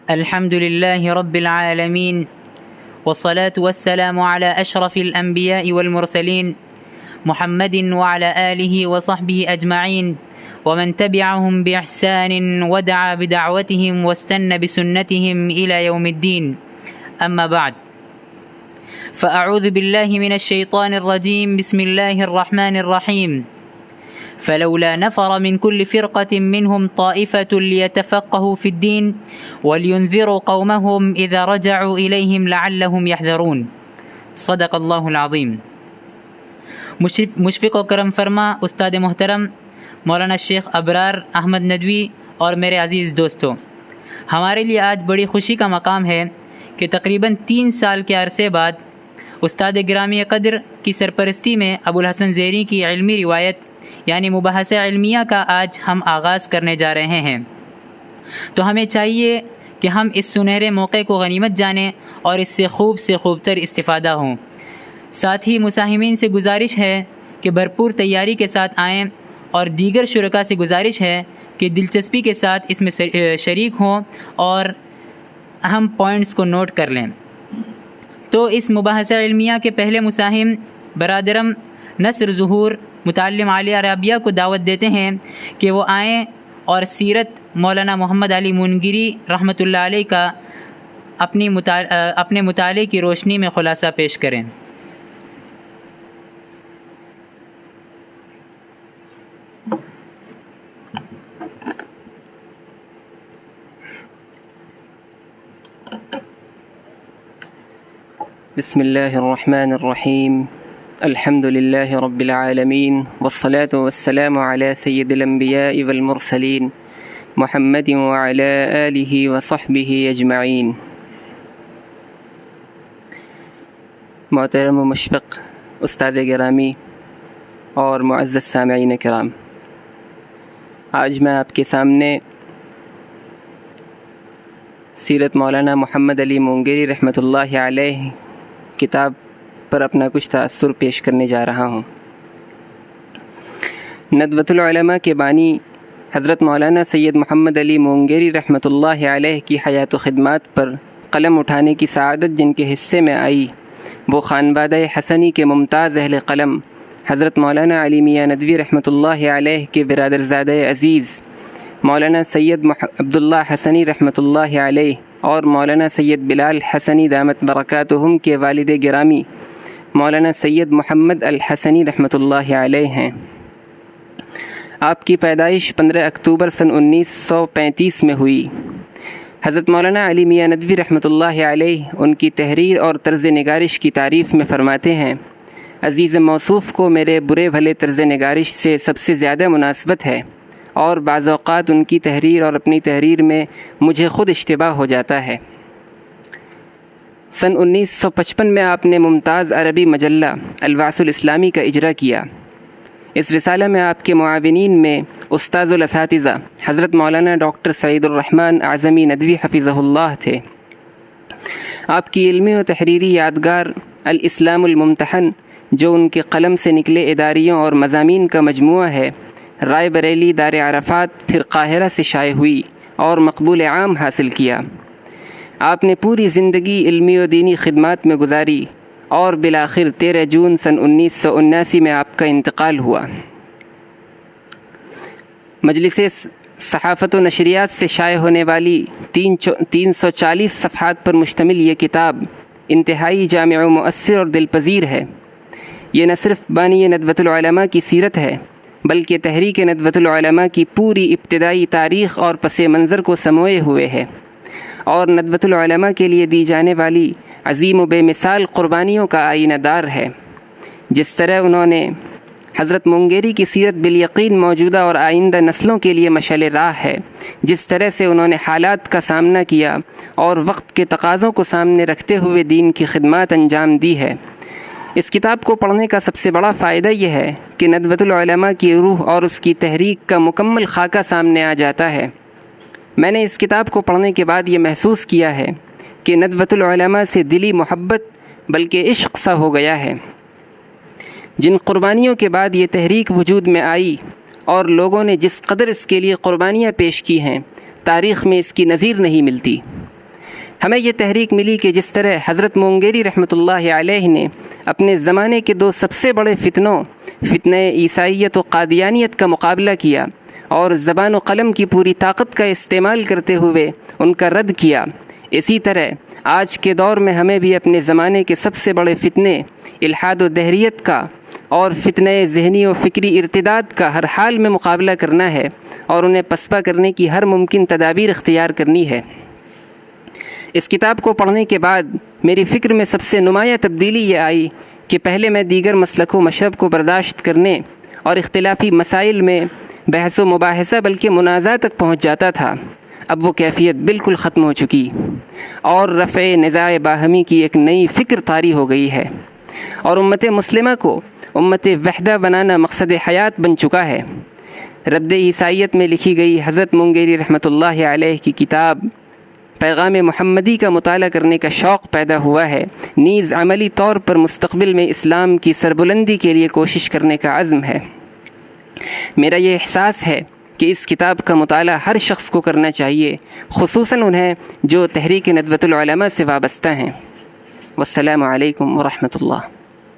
الحمد لله رب العالمين والصلاة والسلام على أشرف الأنبياء والمرسلين محمد وعلى آله وصحبه أجمعين ومن تبعهم بإحسان ودعا بدعوتهم واستنى بسنتهم إلى يوم الدين. أما بعد، فأعوذ بالله من الشيطان الرجيم. بسم الله الرحمن الرحيم. فلولا نفر من كل فرقة منهم طائفة ليتفقهوا في الدين ولينذروا قومهم إذا رجعوا إليهم لعلهم يحذرون. صدق اللہ العظیم. مشفق و کرم فرما استاد محترم مولانا شیخ ابرار احمد ندوی اور میرے عزیز دوستوں، ہمارے لیے آج بڑی خوشی کا مقام ہے کہ تقریباً 3 سال کے عرصے بعد استاد گرامی قدر کی سرپرستی میں ابو الحسن زیری کی علمی روایت یعنی مباحثہ علمیہ کا آج ہم آغاز کرنے جا رہے ہیں. تو ہمیں چاہیے کہ ہم اس سنہرے موقع کو غنیمت جانیں اور اس سے خوب تر استفادہ ہوں. ساتھ ہی مساہمین سے گزارش ہے کہ بھرپور تیاری کے ساتھ آئیں اور دیگر شرکاء سے گزارش ہے کہ دلچسپی کے ساتھ اس میں شریک ہوں اور اہم پوائنٹس کو نوٹ کر لیں. تو اس مباحثہ علمیہ کے پہلے مساہم برادرم نصر ظہور متعلم عالیہ رابعہ کو دعوت دیتے ہیں کہ وہ آئیں اور سیرت مولانا محمد علی مونگیری رحمۃ اللہ علیہ کا اپنے مطالعے کی روشنی میں خلاصہ پیش کریں. بسم اللہ الرحمن الرحیم. الحمد للہ رب العالمین والصلاة والسلام علی سید الانبیاء والمرسلین محمد وعلی آلہ وصحبہ اجمعین. محترم و مشفق استاد گرامی اور معزز سامعین کرام، آج میں آپ کے سامنے سیرت مولانا محمد علی مونگیری رحمۃ اللہ علیہ کتاب پر اپنا کچھ تأثر پیش کرنے جا رہا ہوں. ندوۃ العلماء کے بانی حضرت مولانا سید محمد علی مونگیری رحمۃ اللہ علیہ کی حیات و خدمات پر قلم اٹھانے کی سعادت جن کے حصے میں آئی، وہ خانوادہ حسنی کے ممتاز اہل قلم حضرت مولانا علی میاں ندوی رحمۃ اللہ علیہ کے برادرزادہ عزیز مولانا سید عبداللہ حسنی رحمۃ اللہ علیہ اور مولانا سید بلال حسنی دامت برکاتہم کے والد گرامی مولانا سید محمد الحسنی رحمۃ اللہ علیہ ہیں. آپ کی پیدائش 15 اکتوبر سن 1935 میں ہوئی. حضرت مولانا علی میاں ندوی رحمۃ اللہ علیہ ان کی تحریر اور طرز نگارش کی تعریف میں فرماتے ہیں: عزیز موصوف کو میرے برے بھلے طرز نگارش سے سب سے زیادہ مناسبت ہے، اور بعض اوقات ان کی تحریر اور اپنی تحریر میں مجھے خود اشتباہ ہو جاتا ہے. سن 1955 میں آپ نے ممتاز عربی مجلہ البعث الاسلامی کا اجرا کیا. اس رسالہ میں آپ کے معاونین میں استاذ الاساتذہ حضرت مولانا ڈاکٹر سعید الرحمن اعظمی ندوی حفظہ اللہ تھے. آپ کی علمی و تحریری یادگار الاسلام الممتحن، جو ان کے قلم سے نکلے اداریوں اور مضامین کا مجموعہ ہے، رائے بریلی، دار عرفات، پھر قاہرہ سے شائع ہوئی اور مقبول عام حاصل کیا. آپ نے پوری زندگی علمی و دینی خدمات میں گزاری اور بالآخر 13 جون سن 1979 میں آپ کا انتقال ہوا. مجلس صحافت و نشریات سے شائع ہونے والی 340 صفحات پر مشتمل یہ کتاب انتہائی جامع و مؤثر اور دلپذیر ہے. یہ نہ صرف بانی ندوۃ العلماء کی سیرت ہے، بلکہ تحریک ندوۃ العلماء کی پوری ابتدائی تاریخ اور پس منظر کو سموئے ہوئے ہے، اور ندوۃ العلماء کے لیے دی جانے والی عظیم و بے مثال قربانیوں کا آئینہ دار ہے. جس طرح انہوں نے حضرت مونگیری کی سیرت بالیقین موجودہ اور آئندہ نسلوں کے لیے مشعل راہ ہے، جس طرح سے انہوں نے حالات کا سامنا کیا اور وقت کے تقاضوں کو سامنے رکھتے ہوئے دین کی خدمات انجام دی ہے. اس کتاب کو پڑھنے کا سب سے بڑا فائدہ یہ ہے کہ ندوۃ العلماء کی روح اور اس کی تحریک کا مکمل خاکہ سامنے آ جاتا ہے. میں نے اس کتاب کو پڑھنے کے بعد یہ محسوس کیا ہے کہ ندوۃ العلماء سے دلی محبت بلکہ عشق سا ہو گیا ہے. جن قربانیوں کے بعد یہ تحریک وجود میں آئی اور لوگوں نے جس قدر اس کے لیے قربانیاں پیش کی ہیں، تاریخ میں اس کی نظیر نہیں ملتی. ہمیں یہ تحریک ملی کہ جس طرح حضرت مونگیری رحمۃ اللہ علیہ نے اپنے زمانے کے دو سب سے بڑے فتنوں فتنہ عیسائیت و قادیانیت کا مقابلہ کیا اور زبان و قلم کی پوری طاقت کا استعمال کرتے ہوئے ان کا رد کیا، اسی طرح آج کے دور میں ہمیں بھی اپنے زمانے کے سب سے بڑے فتنے الحاد و دہریت کا اور فتنہ ذہنی و فکری ارتداد کا ہر حال میں مقابلہ کرنا ہے اور انہیں پسپا کرنے کی ہر ممکن تدابیر اختیار کرنی ہے۔ اس کتاب کو پڑھنے کے بعد میری فکر میں سب سے نمایاں تبدیلی یہ آئی کہ پہلے میں دیگر مسلک و مشرب کو برداشت کرنے اور اختلافی مسائل میں بحث و مباحثہ بلکہ منازعہ تک پہنچ جاتا تھا، اب وہ کیفیت بالکل ختم ہو چکی اور رفع نزاع باہمی کی ایک نئی فکر طاری ہو گئی ہے، اور امت مسلمہ کو امت وحدہ بنانا مقصد حیات بن چکا ہے۔ رد عیسائیت میں لکھی گئی حضرت مونگیری رحمۃ اللہ علیہ کی کتاب پیغام محمدی کا مطالعہ کرنے کا شوق پیدا ہوا ہے، نیز عملی طور پر مستقبل میں اسلام کی سربلندی کے لیے کوشش کرنے کا عزم ہے۔ میرا یہ احساس ہے کہ اس کتاب کا مطالعہ ہر شخص کو کرنا چاہیے، خصوصاً انہیں جو تحریک ندوۃ العلماء سے وابستہ ہیں۔ والسلام علیکم ورحمۃ اللہ۔